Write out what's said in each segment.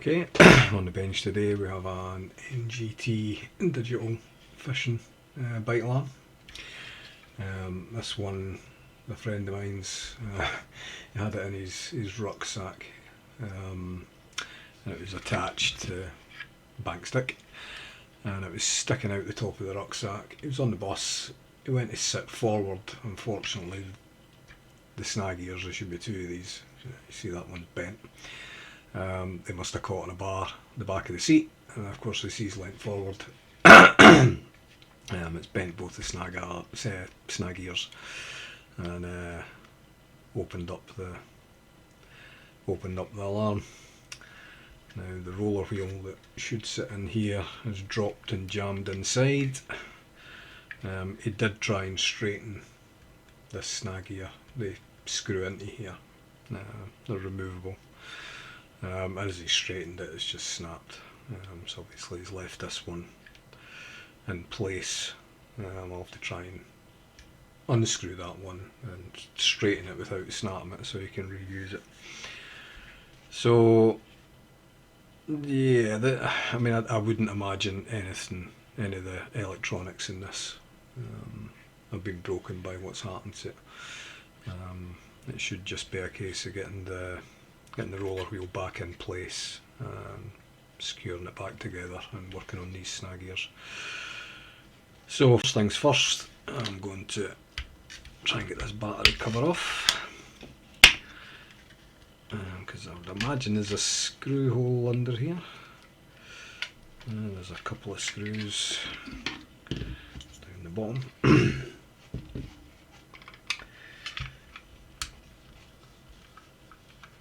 Okay, on the bench today we have an NGT digital fishing bite alarm. This one, a friend of mine's, he had it in his rucksack, and it was attached to a bank stick, and it was sticking out the top of the rucksack. He was on the bus, he went to sit forward. Unfortunately, the snag ears, there should be two of these, you see that one's bent. They must have caught on a bar the back of the seat, and of course the seat's leant forward. It's bent both the snag ears, and opened up the alarm. Now the roller wheel that should sit in here has dropped and jammed inside. It did try and straighten this snag ear. They screw into here. They're removable. As he straightened it, it's just snapped. So obviously he's left this one in place. I'll have to try and unscrew that one and straighten it without snapping it so you can reuse it. So yeah, I wouldn't imagine any of the electronics in this have been broken by what's happened to it. It should just be a case of getting the roller wheel back in place, securing it back together and working on these snag ears. So first things first, I'm going to try and get this battery cover off, because I would imagine there's a screw hole under here. There's a couple of screws down the bottom.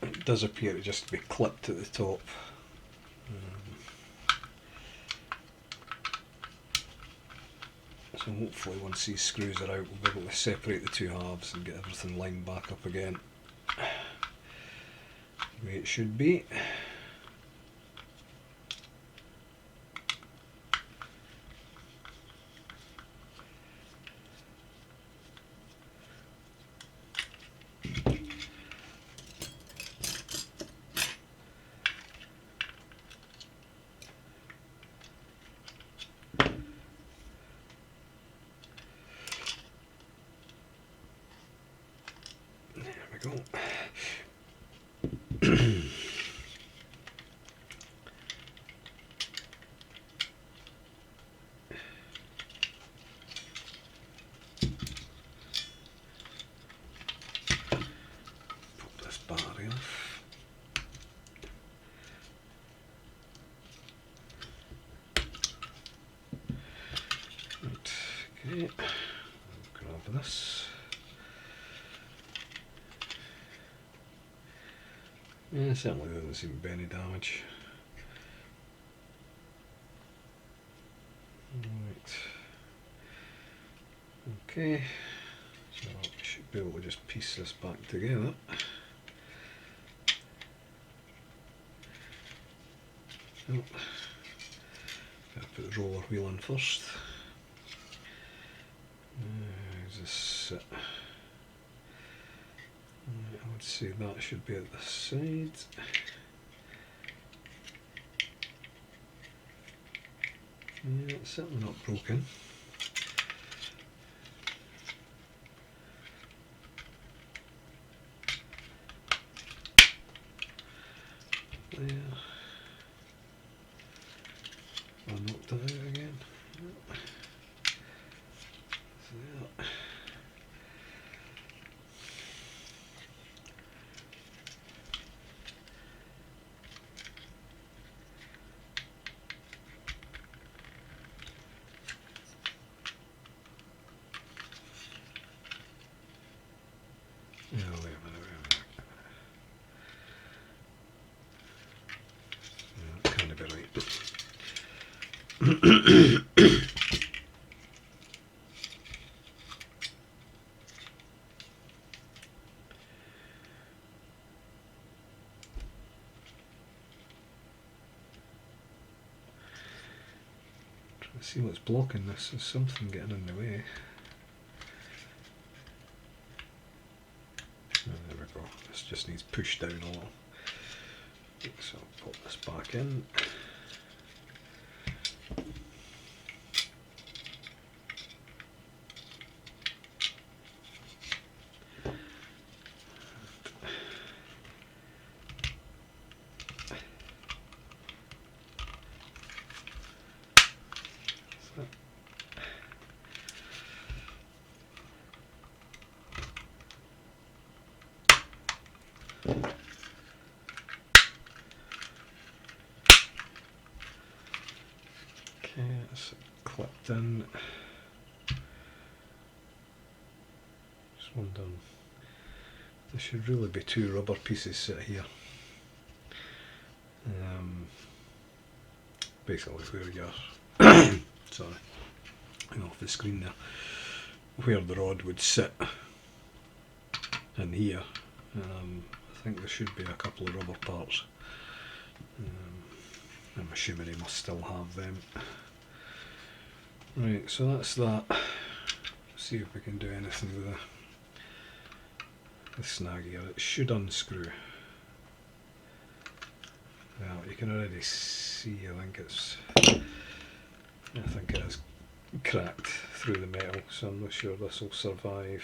It does appear to just be clipped at the top. So hopefully once these screws are out, we'll be able to separate the two halves and get everything lined back up again the way it should be. Go. Pop this battery off. Right, okay, grab this. Yeah, certainly doesn't seem to be any damage. Right. Okay, so I should be able to just piece this back together. Oh. Gotta put the roller wheel in first. How's this sit? I would say that should be at the side. Yeah, it's certainly not broken. There. I knocked that out again. Yep. There. No, wait a minute. No, that can't be right. Trying to see what's blocking this. There's something getting in the way. Oh, there we go. This just needs pushed down a little. So I'll put this back in. Okay, it's clipped in. Just wondering, there should really be two rubber pieces set here. Basically where you're sorry, I'm off the screen there. Where the rod would sit in here, I think there should be a couple of rubber parts. I'm assuming he must still have them. Right, so that's that. Let's see if we can do anything with the snag here. It should unscrew. Well, you can already see, I think it is cracked through the metal, so I'm not sure this will survive.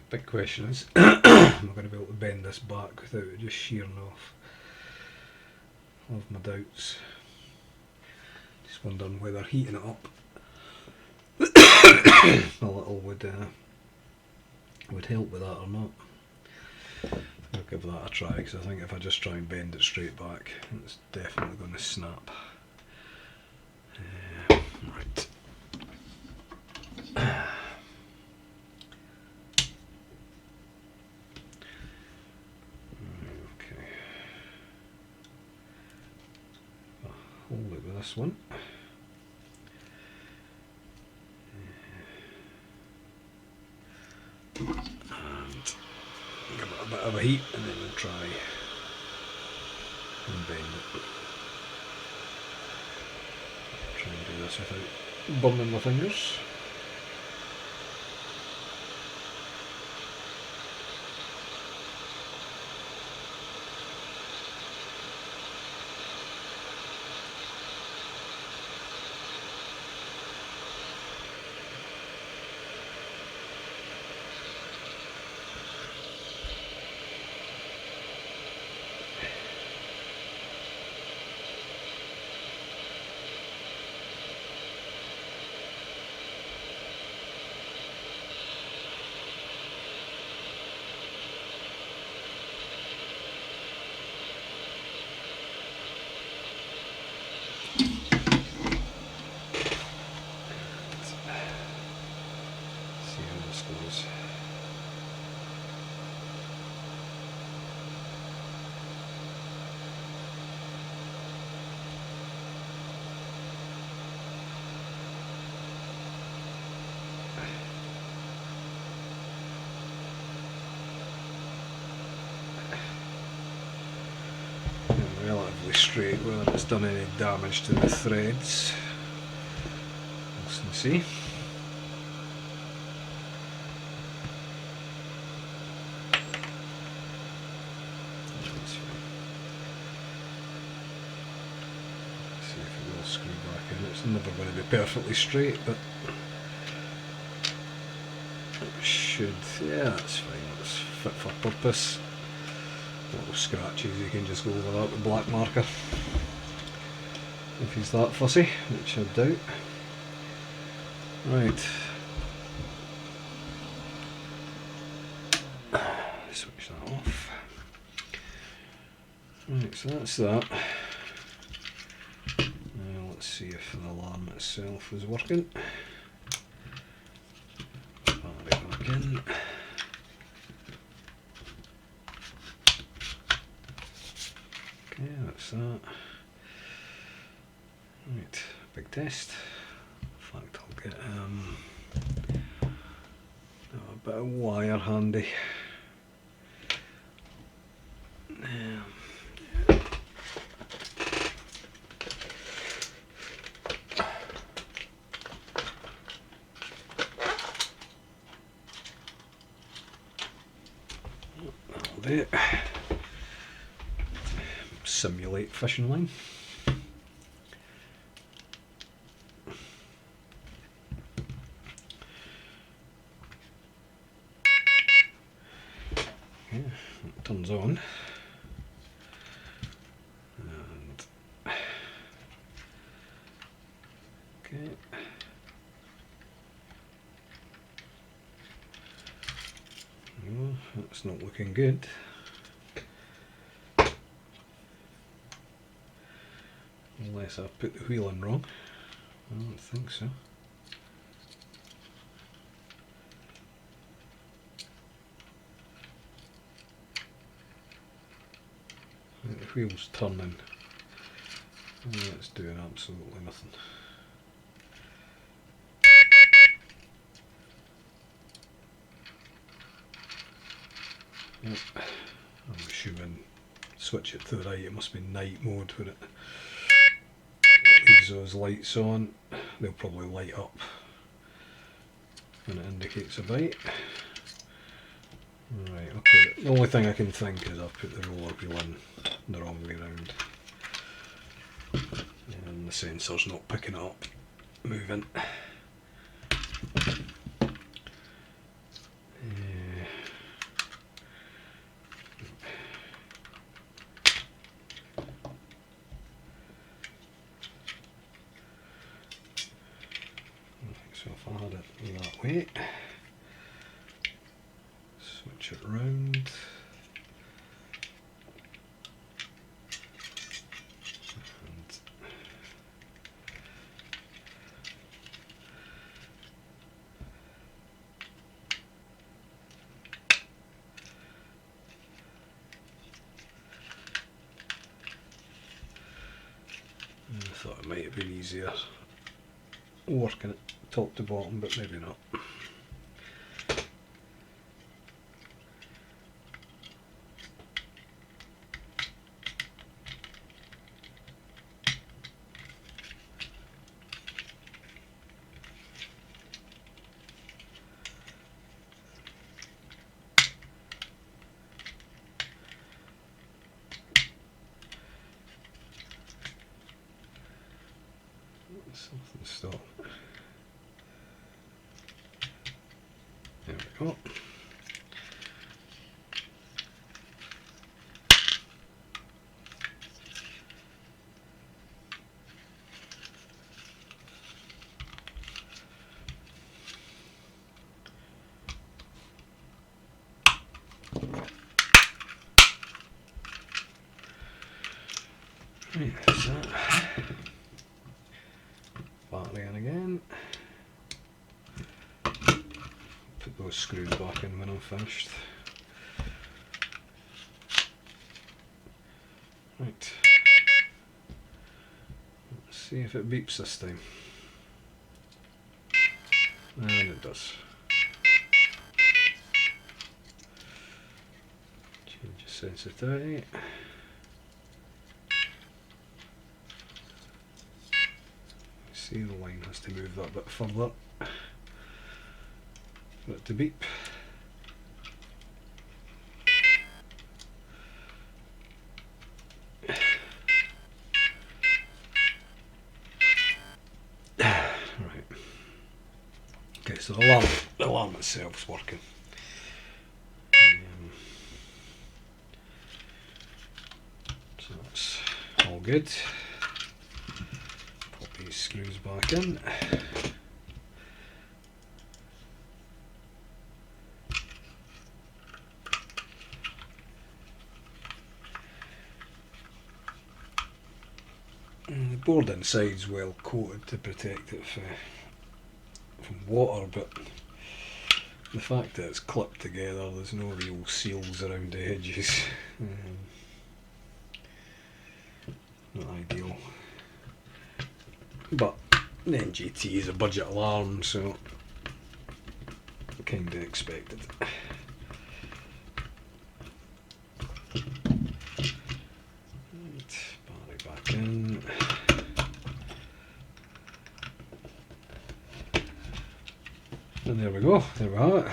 Big question is, am I going to be able to bend this back without it just shearing off? I have my doubts. Just wondering whether heating it up a little would help with that or not. I'll give that a try, because I think if I just try and bend it straight back, it's definitely going to snap. Right. Hold it with this one. And give it a bit of a heat, and then we'll try and bend it. Try and do this without burning my fingers. Relatively straight, whether it's done any damage to the threads. We'll soon see. See if it will screw back in. It's never going to be perfectly straight, but it should. Yeah, that's fine. It's fit for purpose. Little scratches, you can just go over that with black marker if he's that fussy, which I doubt. Right. switch that off. Right, so that's that. Now let's see if the alarm itself is working. Battery back in. Okay, that's that. Right, big test. In fact, I'll get a bit of wire handy. That'll do it. Simulate fishing line. Yeah, it turns on. And okay. Well, that's not looking good. Unless I put the wheel in wrong. I don't think so. The wheel's turning. And it's doing absolutely nothing. Yep. I'm assuming switch it to the right, it must be night mode where it leaves those lights on. They'll probably light up when it indicates a bite. Right, okay. The only thing I can think is I've put the roller wheel in the wrong way round. And the sensor's not picking it up, moving. So if I had it that way, switch it round, and I thought it might have been easier working it top to bottom, but maybe not. Something stopped. There we go. Right, that's that. Battery in again. Put those screws back in when I'm finished. Right. Let's see if it beeps this time. And it does. Change the sensitivity. See, the line has to move that bit further for it to beep. Right. Okay, so the alarm itself's working. So that's all good. These screws back in. board inside's well coated to protect it from water, but the fact that it's clipped together, there's no real seals around the edges. Not ideal. But the NGT is a budget alarm, so kind of expected. Right, back in. And there we go. There we have it.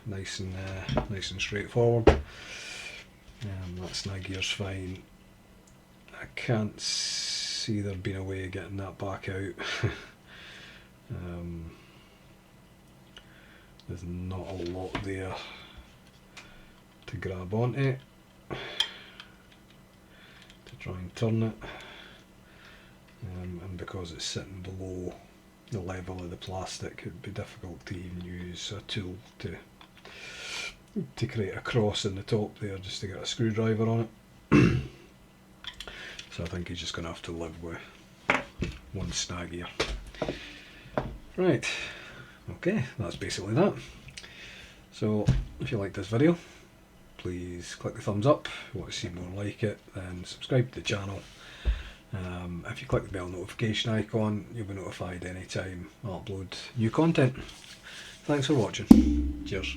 Nice and straightforward. That snag here's fine. I can't see there being a way of getting that back out. There's not a lot there to grab onto to try and turn it, and because it's sitting below the level of the plastic, it would be difficult to even use a tool to create a cross in the top there just to get a screwdriver on it. So I think he's just going to have to live with one snag here. Right, okay, that's basically that. So if you like this video, please click the thumbs up. If you want to see more like it, then subscribe to the channel. If you click the bell notification icon, you'll be notified anytime I upload new content. Thanks for watching. Cheers.